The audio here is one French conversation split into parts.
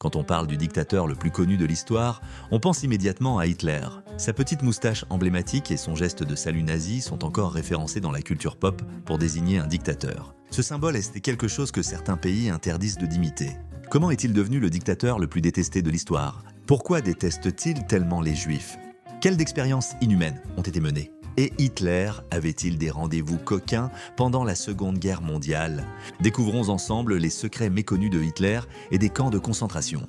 Quand on parle du dictateur le plus connu de l'histoire, on pense immédiatement à Hitler. Sa petite moustache emblématique et son geste de salut nazi sont encore référencés dans la culture pop pour désigner un dictateur. Ce symbole est quelque chose que certains pays interdisent d'imiter. Comment est-il devenu le dictateur le plus détesté de l'histoire? Pourquoi déteste-t-il tellement les Juifs? Quelles expériences inhumaines ont été menées? Et Hitler avait-il des rendez-vous coquins pendant la Seconde Guerre mondiale? Découvrons ensemble les secrets méconnus de Hitler et des camps de concentration.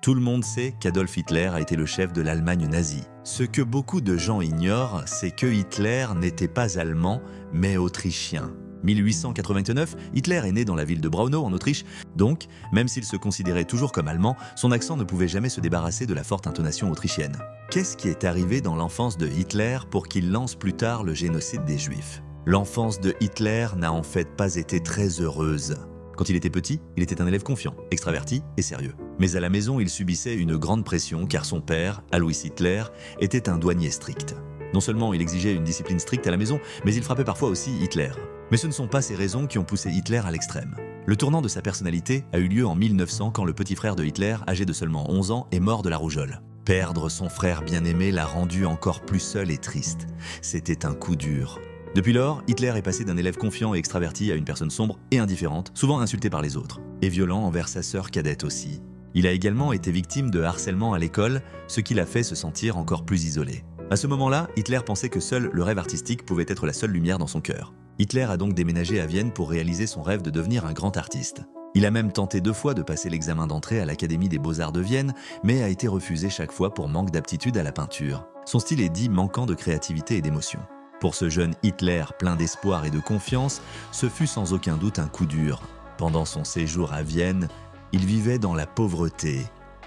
Tout le monde sait qu'Adolf Hitler a été le chef de l'Allemagne nazie. Ce que beaucoup de gens ignorent, c'est que Hitler n'était pas allemand, mais autrichien. 1889, Hitler est né dans la ville de Braunau en Autriche, donc, même s'il se considérait toujours comme allemand, son accent ne pouvait jamais se débarrasser de la forte intonation autrichienne. Qu'est-ce qui est arrivé dans l'enfance de Hitler pour qu'il lance plus tard le génocide des Juifs? L'enfance de Hitler n'a en fait pas été très heureuse. Quand il était petit, il était un élève confiant, extraverti et sérieux. Mais à la maison, il subissait une grande pression car son père, Alois Hitler, était un douanier strict. Non seulement il exigeait une discipline stricte à la maison, mais il frappait parfois aussi Hitler. Mais ce ne sont pas ces raisons qui ont poussé Hitler à l'extrême. Le tournant de sa personnalité a eu lieu en 1900 quand le petit frère de Hitler, âgé de seulement 11 ans, est mort de la rougeole. Perdre son frère bien-aimé l'a rendu encore plus seul et triste. C'était un coup dur. Depuis lors, Hitler est passé d'un élève confiant et extraverti à une personne sombre et indifférente, souvent insultée par les autres, et violent envers sa sœur cadette aussi. Il a également été victime de harcèlement à l'école, ce qui l'a fait se sentir encore plus isolé. À ce moment-là, Hitler pensait que seul le rêve artistique pouvait être la seule lumière dans son cœur. Hitler a donc déménagé à Vienne pour réaliser son rêve de devenir un grand artiste. Il a même tenté 2 fois de passer l'examen d'entrée à l'Académie des Beaux-Arts de Vienne, mais a été refusé chaque fois pour manque d'aptitude à la peinture. Son style est dit manquant de créativité et d'émotion. Pour ce jeune Hitler plein d'espoir et de confiance, ce fut sans aucun doute un coup dur. Pendant son séjour à Vienne, il vivait dans la pauvreté.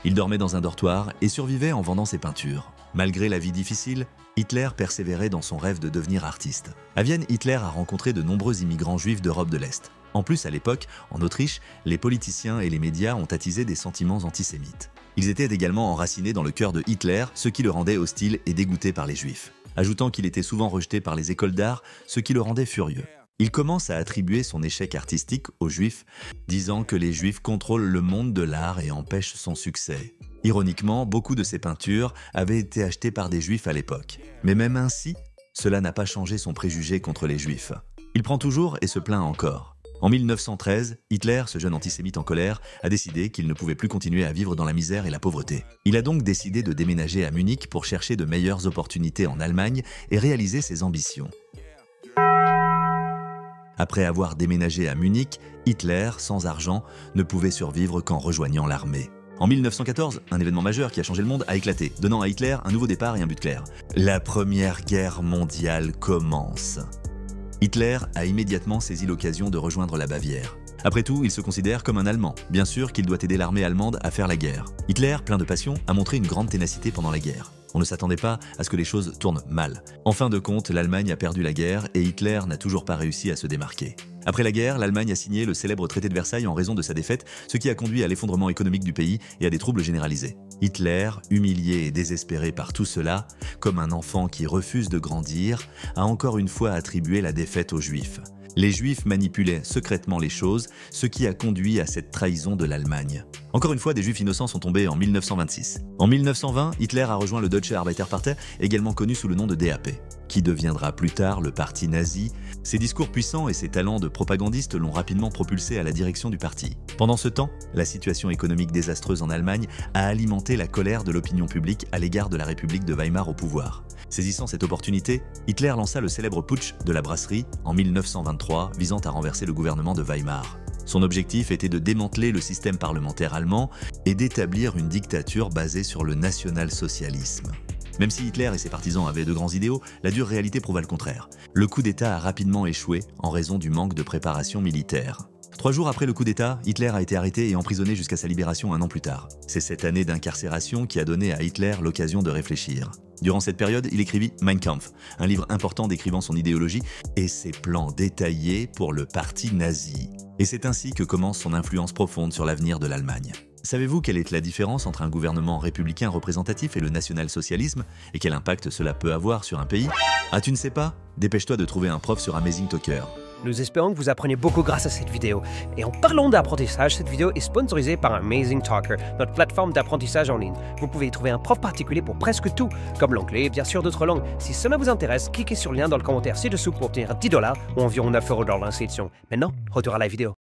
Il dormait dans un dortoir et survivait en vendant ses peintures. Malgré la vie difficile, Hitler persévérait dans son rêve de devenir artiste. À Vienne, Hitler a rencontré de nombreux immigrants juifs d'Europe de l'Est. En plus, à l'époque, en Autriche, les politiciens et les médias ont attisé des sentiments antisémites. Ils étaient également enracinés dans le cœur de Hitler, ce qui le rendait hostile et dégoûté par les juifs. Ajoutant qu'il était souvent rejeté par les écoles d'art, ce qui le rendait furieux. Il commence à attribuer son échec artistique aux Juifs, disant que les Juifs contrôlent le monde de l'art et empêchent son succès. Ironiquement, beaucoup de ses peintures avaient été achetées par des Juifs à l'époque. Mais même ainsi, cela n'a pas changé son préjugé contre les Juifs. Il prend toujours et se plaint encore. En 1913, Hitler, ce jeune antisémite en colère, a décidé qu'il ne pouvait plus continuer à vivre dans la misère et la pauvreté. Il a donc décidé de déménager à Munich pour chercher de meilleures opportunités en Allemagne et réaliser ses ambitions. Après avoir déménagé à Munich, Hitler, sans argent, ne pouvait survivre qu'en rejoignant l'armée. En 1914, un événement majeur qui a changé le monde a éclaté, donnant à Hitler un nouveau départ et un but clair. La Première Guerre mondiale commence. Hitler a immédiatement saisi l'occasion de rejoindre la Bavière. Après tout, il se considère comme un Allemand. Bien sûr qu'il doit aider l'armée allemande à faire la guerre. Hitler, plein de passion, a montré une grande ténacité pendant la guerre. On ne s'attendait pas à ce que les choses tournent mal. En fin de compte, l'Allemagne a perdu la guerre et Hitler n'a toujours pas réussi à se démarquer. Après la guerre, l'Allemagne a signé le célèbre traité de Versailles en raison de sa défaite, ce qui a conduit à l'effondrement économique du pays et à des troubles généralisés. Hitler, humilié et désespéré par tout cela, comme un enfant qui refuse de grandir, a encore une fois attribué la défaite aux Juifs. Les Juifs manipulaient secrètement les choses, ce qui a conduit à cette trahison de l'Allemagne. Encore une fois, des Juifs innocents sont tombés en 1926. En 1920, Hitler a rejoint le Deutsche Arbeiterpartei, également connu sous le nom de DAP, qui deviendra plus tard le parti nazi. Ses discours puissants et ses talents de propagandiste l'ont rapidement propulsé à la direction du parti. Pendant ce temps, la situation économique désastreuse en Allemagne a alimenté la colère de l'opinion publique à l'égard de la République de Weimar au pouvoir. Saisissant cette opportunité, Hitler lança le célèbre putsch de la brasserie en 1923 visant à renverser le gouvernement de Weimar. Son objectif était de démanteler le système parlementaire allemand et d'établir une dictature basée sur le national-socialisme. Même si Hitler et ses partisans avaient de grands idéaux, la dure réalité prouva le contraire. Le coup d'État a rapidement échoué en raison du manque de préparation militaire. 3 jours après le coup d'État, Hitler a été arrêté et emprisonné jusqu'à sa libération un an plus tard. C'est cette année d'incarcération qui a donné à Hitler l'occasion de réfléchir. Durant cette période, il écrivit Mein Kampf, un livre important décrivant son idéologie et ses plans détaillés pour le parti nazi. Et c'est ainsi que commence son influence profonde sur l'avenir de l'Allemagne. Savez-vous quelle est la différence entre un gouvernement républicain représentatif et le national-socialisme et quel impact cela peut avoir sur un pays? Ah, tu ne sais pas? Dépêche-toi de trouver un prof sur Amazing Talker. Nous espérons que vous apprenez beaucoup grâce à cette vidéo. Et en parlant d'apprentissage, cette vidéo est sponsorisée par Amazing Talker, notre plateforme d'apprentissage en ligne. Vous pouvez y trouver un prof particulier pour presque tout, comme l'anglais et bien sûr d'autres langues. Si cela vous intéresse, cliquez sur le lien dans le commentaire ci-dessous pour obtenir 10 $ ou environ 9 € dans l'inscription. Maintenant, retour à la vidéo.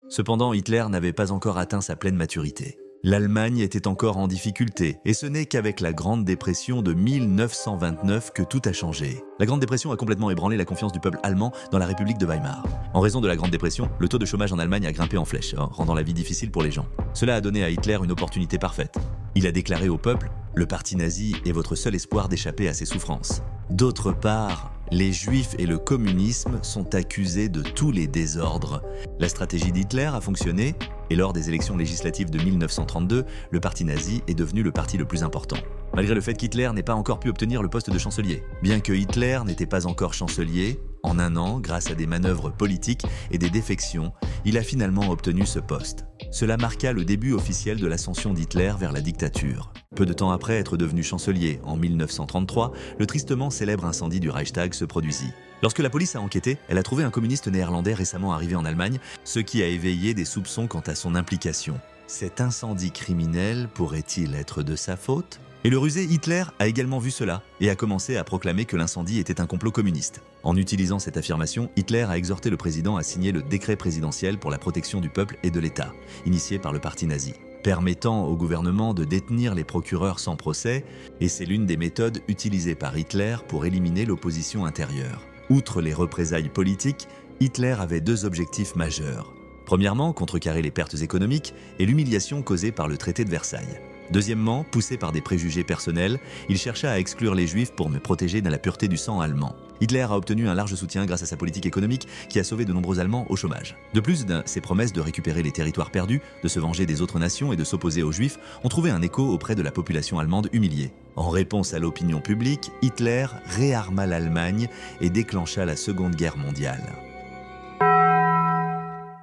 Cependant, Hitler n'avait pas encore atteint sa pleine maturité. L'Allemagne était encore en difficulté, et ce n'est qu'avec la Grande Dépression de 1929 que tout a changé. La Grande Dépression a complètement ébranlé la confiance du peuple allemand dans la République de Weimar. En raison de la Grande Dépression, le taux de chômage en Allemagne a grimpé en flèche, rendant la vie difficile pour les gens. Cela a donné à Hitler une opportunité parfaite. Il a déclaré au peuple « Le parti nazi est votre seul espoir d'échapper à ses souffrances ». D'autre part, les Juifs et le communisme sont accusés de tous les désordres. La stratégie d'Hitler a fonctionné, et lors des élections législatives de 1932, le parti nazi est devenu le parti le plus important. Malgré le fait qu'Hitler n'ait pas encore pu obtenir le poste de chancelier. Bien que Hitler n'était pas encore chancelier, en un an, grâce à des manœuvres politiques et des défections, il a finalement obtenu ce poste. Cela marqua le début officiel de l'ascension d'Hitler vers la dictature. Peu de temps après être devenu chancelier, en 1933, le tristement célèbre incendie du Reichstag se produisit. Lorsque la police a enquêté, elle a trouvé un communiste néerlandais récemment arrivé en Allemagne, ce qui a éveillé des soupçons quant à son implication. Cet incendie criminel pourrait-il être de sa faute ? Et le rusé Hitler a également vu cela et a commencé à proclamer que l'incendie était un complot communiste. En utilisant cette affirmation, Hitler a exhorté le président à signer le décret présidentiel pour la protection du peuple et de l'État, initié par le parti nazi, permettant au gouvernement de détenir les procureurs sans procès, et c'est l'une des méthodes utilisées par Hitler pour éliminer l'opposition intérieure. Outre les représailles politiques, Hitler avait deux objectifs majeurs. Premièrement, contrecarrer les pertes économiques et l'humiliation causée par le traité de Versailles. Deuxièmement, poussé par des préjugés personnels, il chercha à exclure les Juifs pour me protéger de la pureté du sang allemand. Hitler a obtenu un large soutien grâce à sa politique économique qui a sauvé de nombreux Allemands au chômage. De plus, ses promesses de récupérer les territoires perdus, de se venger des autres nations et de s'opposer aux Juifs ont trouvé un écho auprès de la population allemande humiliée. En réponse à l'opinion publique, Hitler réarma l'Allemagne et déclencha la Seconde Guerre mondiale.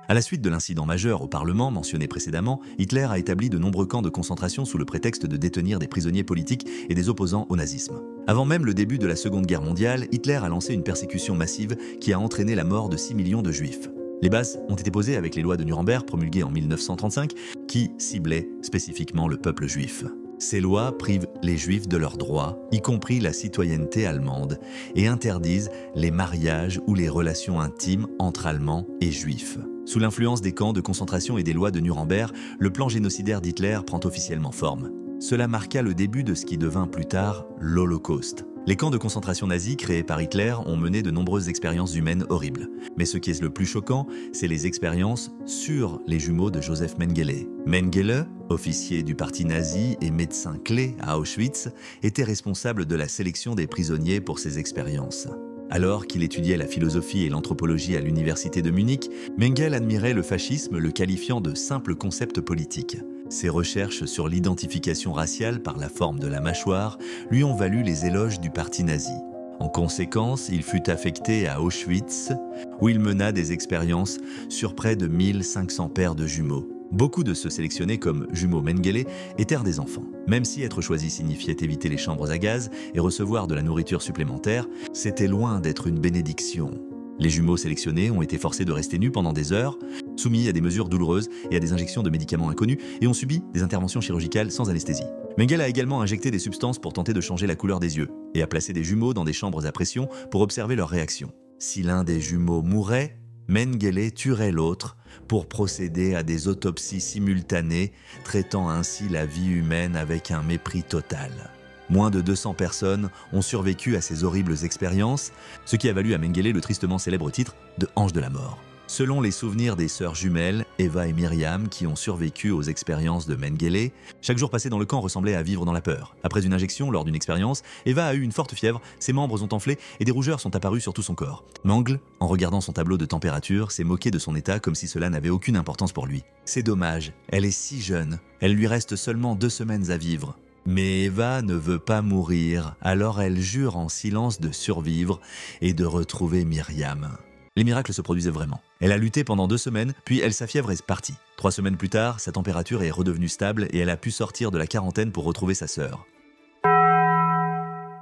À la suite de l'incident majeur au Parlement mentionné précédemment, Hitler a établi de nombreux camps de concentration sous le prétexte de détenir des prisonniers politiques et des opposants au nazisme. Avant même le début de la Seconde Guerre mondiale, Hitler a lancé une persécution massive qui a entraîné la mort de 6 millions de Juifs. Les bases ont été posées avec les lois de Nuremberg promulguées en 1935 qui ciblaient spécifiquement le peuple juif. Ces lois privent les Juifs de leurs droits, y compris la citoyenneté allemande, et interdisent les mariages ou les relations intimes entre Allemands et Juifs. Sous l'influence des camps de concentration et des lois de Nuremberg, le plan génocidaire d'Hitler prend officiellement forme. Cela marqua le début de ce qui devint plus tard l'Holocauste. Les camps de concentration nazis créés par Hitler ont mené de nombreuses expériences humaines horribles. Mais ce qui est le plus choquant, c'est les expériences sur les jumeaux de Joseph Mengele. Mengele, officier du parti nazi et médecin clé à Auschwitz, était responsable de la sélection des prisonniers pour ces expériences. Alors qu'il étudiait la philosophie et l'anthropologie à l'université de Munich, Mengele admirait le fascisme, le qualifiant de simple concept politique. Ses recherches sur l'identification raciale par la forme de la mâchoire lui ont valu les éloges du parti nazi. En conséquence, il fut affecté à Auschwitz, où il mena des expériences sur près de 1500 paires de jumeaux. Beaucoup de ceux sélectionnés comme jumeaux Mengele étaient des enfants. Même si être choisi signifiait éviter les chambres à gaz et recevoir de la nourriture supplémentaire, c'était loin d'être une bénédiction. Les jumeaux sélectionnés ont été forcés de rester nus pendant des heures, soumis à des mesures douloureuses et à des injections de médicaments inconnus, et ont subi des interventions chirurgicales sans anesthésie. Mengele a également injecté des substances pour tenter de changer la couleur des yeux, et a placé des jumeaux dans des chambres à pression pour observer leurs réactions. Si l'un des jumeaux mourait, Mengele tuerait l'autre pour procéder à des autopsies simultanées, traitant ainsi la vie humaine avec un mépris total. Moins de 200 personnes ont survécu à ces horribles expériences, ce qui a valu à Mengele le tristement célèbre titre de Ange de la mort. Selon les souvenirs des sœurs jumelles, Eva et Myriam, qui ont survécu aux expériences de Mengele, chaque jour passé dans le camp ressemblait à vivre dans la peur. Après une injection lors d'une expérience, Eva a eu une forte fièvre, ses membres ont enflé et des rougeurs sont apparues sur tout son corps. Mengele, en regardant son tableau de température, s'est moqué de son état comme si cela n'avait aucune importance pour lui. C'est dommage, elle est si jeune, elle lui reste seulement 2 semaines à vivre. Mais Eva ne veut pas mourir, alors elle jure en silence de survivre et de retrouver Myriam. Les miracles se produisaient vraiment. Elle a lutté pendant 2 semaines, puis sa fièvre est partie. 3 semaines plus tard, sa température est redevenue stable et elle a pu sortir de la quarantaine pour retrouver sa sœur.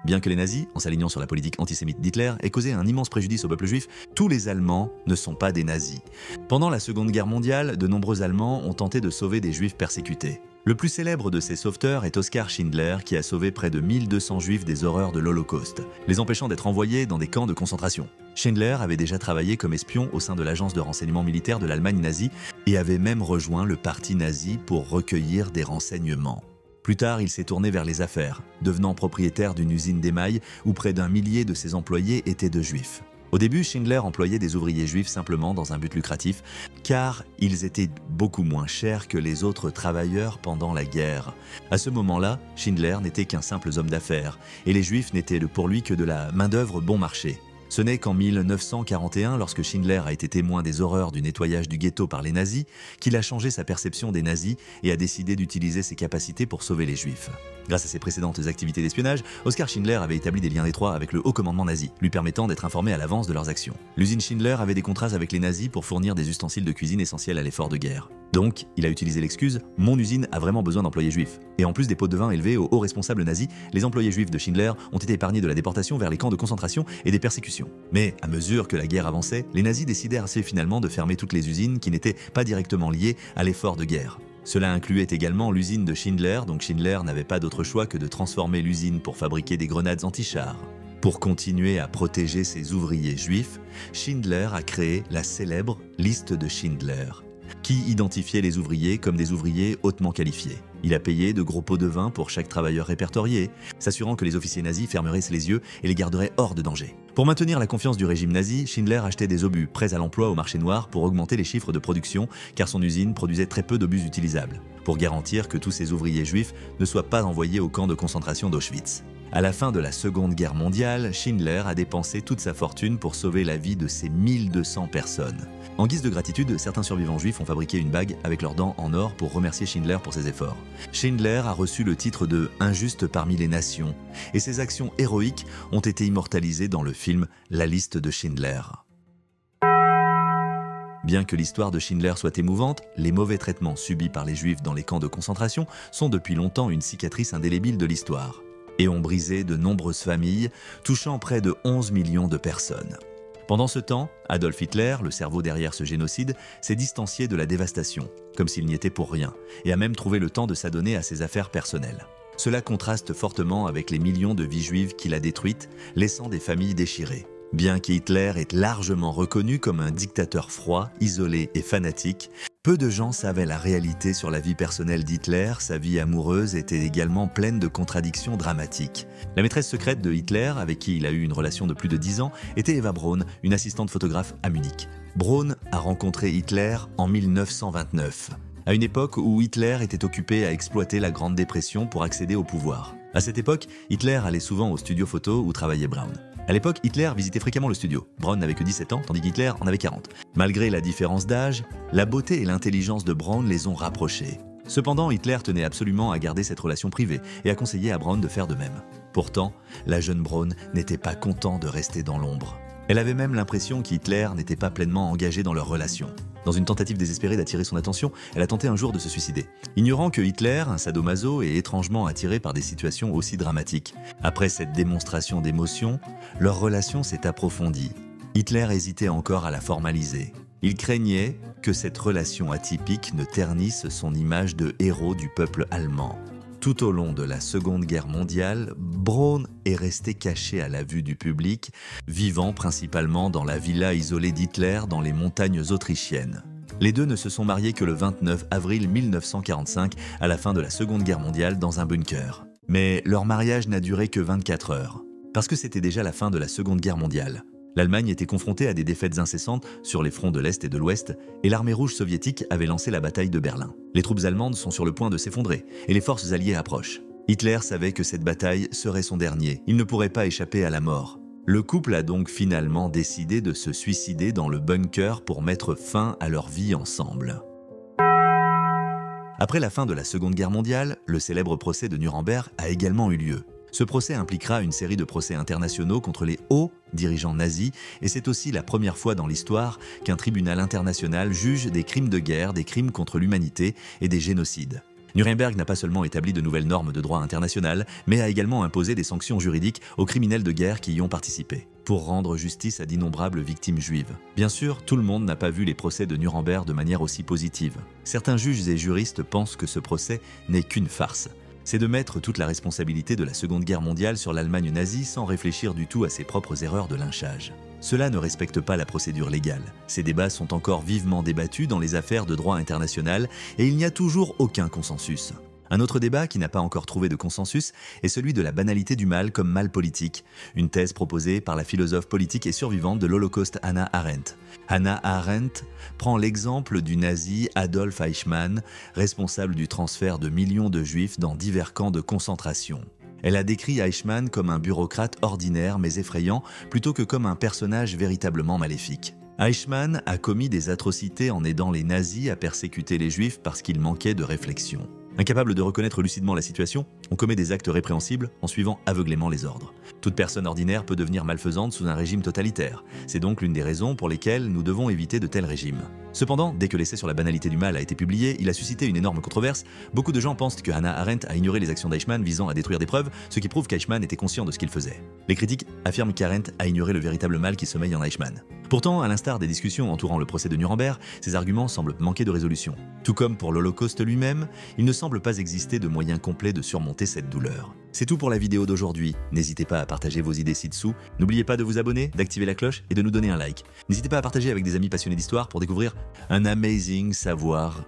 Bien que les nazis, en s'alignant sur la politique antisémite d'Hitler, aient causé un immense préjudice au peuple juif, tous les Allemands ne sont pas des nazis. Pendant la Seconde Guerre mondiale, de nombreux Allemands ont tenté de sauver des juifs persécutés. Le plus célèbre de ces sauveteurs est Oskar Schindler, qui a sauvé près de 1200 juifs des horreurs de l'Holocauste, les empêchant d'être envoyés dans des camps de concentration. Schindler avait déjà travaillé comme espion au sein de l'agence de renseignement militaire de l'Allemagne nazie et avait même rejoint le parti nazi pour recueillir des renseignements. Plus tard, il s'est tourné vers les affaires, devenant propriétaire d'une usine d'émail où près d'1 millier de ses employés étaient de juifs. Au début, Schindler employait des ouvriers juifs simplement dans un but lucratif, car ils étaient beaucoup moins chers que les autres travailleurs pendant la guerre. À ce moment-là, Schindler n'était qu'un simple homme d'affaires, et les juifs n'étaient pour lui que de la main-d'œuvre bon marché. Ce n'est qu'en 1941, lorsque Schindler a été témoin des horreurs du nettoyage du ghetto par les nazis, qu'il a changé sa perception des nazis et a décidé d'utiliser ses capacités pour sauver les juifs. Grâce à ses précédentes activités d'espionnage, Oskar Schindler avait établi des liens étroits avec le haut commandement nazi, lui permettant d'être informé à l'avance de leurs actions. L'usine Schindler avait des contrats avec les nazis pour fournir des ustensiles de cuisine essentiels à l'effort de guerre. Donc, il a utilisé l'excuse « Mon usine a vraiment besoin d'employés juifs ». Et en plus des pots de vin élevés aux hauts responsables nazis, les employés juifs de Schindler ont été épargnés de la déportation vers les camps de concentration et des persécutions. Mais à mesure que la guerre avançait, les nazis décidèrent assez finalement de fermer toutes les usines qui n'étaient pas directement liées à l'effort de guerre. Cela incluait également l'usine de Schindler, donc Schindler n'avait pas d'autre choix que de transformer l'usine pour fabriquer des grenades anti-chars. Pour continuer à protéger ses ouvriers juifs, Schindler a créé la célèbre liste de Schindler, qui identifiait les ouvriers comme des ouvriers hautement qualifiés. Il a payé de gros pots de vin pour chaque travailleur répertorié, s'assurant que les officiers nazis fermeraient les yeux et les garderaient hors de danger. Pour maintenir la confiance du régime nazi, Schindler achetait des obus prêts à l'emploi au marché noir pour augmenter les chiffres de production, car son usine produisait très peu d'obus utilisables, pour garantir que tous ces ouvriers juifs ne soient pas envoyés au camp de concentration d'Auschwitz. À la fin de la Seconde Guerre mondiale, Schindler a dépensé toute sa fortune pour sauver la vie de ces 1200 personnes. En guise de gratitude, certains survivants juifs ont fabriqué une bague avec leurs dents en or pour remercier Schindler pour ses efforts. Schindler a reçu le titre de « Injuste parmi les nations » et ses actions héroïques ont été immortalisées dans le film La liste de Schindler. Bien que l'histoire de Schindler soit émouvante, les mauvais traitements subis par les Juifs dans les camps de concentration sont depuis longtemps une cicatrice indélébile de l'histoire et ont brisé de nombreuses familles, touchant près de 11 millions de personnes. Pendant ce temps, Adolf Hitler, le cerveau derrière ce génocide, s'est distancié de la dévastation, comme s'il n'y était pour rien, et a même trouvé le temps de s'adonner à ses affaires personnelles. Cela contraste fortement avec les millions de vies juives qu'il a détruites, laissant des familles déchirées. Bien qu'Hitler est largement reconnu comme un dictateur froid, isolé et fanatique, peu de gens savaient la réalité sur la vie personnelle d'Hitler. Sa vie amoureuse était également pleine de contradictions dramatiques. La maîtresse secrète de Hitler, avec qui il a eu une relation de plus de 10 ans, était Eva Braun, une assistante photographe à Munich. Braun a rencontré Hitler en 1929, à une époque où Hitler était occupé à exploiter la Grande Dépression pour accéder au pouvoir. À cette époque, Hitler allait souvent au studio photo où travaillait Braun. À l'époque, Hitler visitait fréquemment le studio. Braun n'avait que 17 ans, tandis qu'Hitler en avait 40. Malgré la différence d'âge, la beauté et l'intelligence de Braun les ont rapprochés. Cependant, Hitler tenait absolument à garder cette relation privée et a conseillé à Braun de faire de même. Pourtant, la jeune Braun n'était pas content de rester dans l'ombre. Elle avait même l'impression qu'Hitler n'était pas pleinement engagé dans leur relation. Dans une tentative désespérée d'attirer son attention, elle a tenté un jour de se suicider. Ignorant que Hitler, un sadomaso, est étrangement attiré par des situations aussi dramatiques. Après cette démonstration d'émotion, leur relation s'est approfondie. Hitler hésitait encore à la formaliser. Il craignait que cette relation atypique ne ternisse son image de héros du peuple allemand. Tout au long de la Seconde Guerre mondiale, Braun est resté caché à la vue du public, vivant principalement dans la villa isolée d'Hitler dans les montagnes autrichiennes. Les deux ne se sont mariés que le 29 avril 1945, à la fin de la Seconde Guerre mondiale, dans un bunker. Mais leur mariage n'a duré que 24 heures, parce que c'était déjà la fin de la Seconde Guerre mondiale. L'Allemagne était confrontée à des défaites incessantes sur les fronts de l'Est et de l'Ouest, et l'armée rouge soviétique avait lancé la bataille de Berlin. Les troupes allemandes sont sur le point de s'effondrer, et les forces alliées approchent. Hitler savait que cette bataille serait son dernier, il ne pourrait pas échapper à la mort. Le couple a donc finalement décidé de se suicider dans le bunker pour mettre fin à leur vie ensemble. Après la fin de la Seconde Guerre mondiale, le célèbre procès de Nuremberg a également eu lieu. Ce procès impliquera une série de procès internationaux contre les hauts dirigeants nazis et c'est aussi la première fois dans l'histoire qu'un tribunal international juge des crimes de guerre, des crimes contre l'humanité et des génocides. Nuremberg n'a pas seulement établi de nouvelles normes de droit international, mais a également imposé des sanctions juridiques aux criminels de guerre qui y ont participé, pour rendre justice à d'innombrables victimes juives. Bien sûr, tout le monde n'a pas vu les procès de Nuremberg de manière aussi positive. Certains juges et juristes pensent que ce procès n'est qu'une farce. C'est de mettre toute la responsabilité de la Seconde Guerre mondiale sur l'Allemagne nazie sans réfléchir du tout à ses propres erreurs de lynchage. Cela ne respecte pas la procédure légale. Ces débats sont encore vivement débattus dans les affaires de droit international et il n'y a toujours aucun consensus. Un autre débat qui n'a pas encore trouvé de consensus est celui de la banalité du mal comme mal politique, une thèse proposée par la philosophe politique et survivante de l'Holocauste Hannah Arendt. Hannah Arendt prend l'exemple du nazi Adolf Eichmann, responsable du transfert de millions de juifs dans divers camps de concentration. Elle a décrit Eichmann comme un bureaucrate ordinaire mais effrayant, plutôt que comme un personnage véritablement maléfique. Eichmann a commis des atrocités en aidant les nazis à persécuter les juifs parce qu'il manquait de réflexion. Incapable de reconnaître lucidement la situation, on commet des actes répréhensibles en suivant aveuglément les ordres. Toute personne ordinaire peut devenir malfaisante sous un régime totalitaire. C'est donc l'une des raisons pour lesquelles nous devons éviter de tels régimes. Cependant, dès que l'essai sur la banalité du mal a été publié, il a suscité une énorme controverse. Beaucoup de gens pensent que Hannah Arendt a ignoré les actions d'Eichmann visant à détruire des preuves, ce qui prouve qu'Eichmann était conscient de ce qu'il faisait. Les critiques affirment qu'Arendt a ignoré le véritable mal qui sommeille en Eichmann. Pourtant, à l'instar des discussions entourant le procès de Nuremberg, ces arguments semblent manquer de résolution. Tout comme pour l'Holocauste lui-même, il ne semble pas exister de moyen complet de surmonter cette douleur. C'est tout pour la vidéo d'aujourd'hui. N'hésitez pas à partager vos idées ci-dessous. N'oubliez pas de vous abonner, d'activer la cloche et de nous donner un like. N'hésitez pas à partager avec des amis passionnés d'histoire pour découvrir un amazing savoir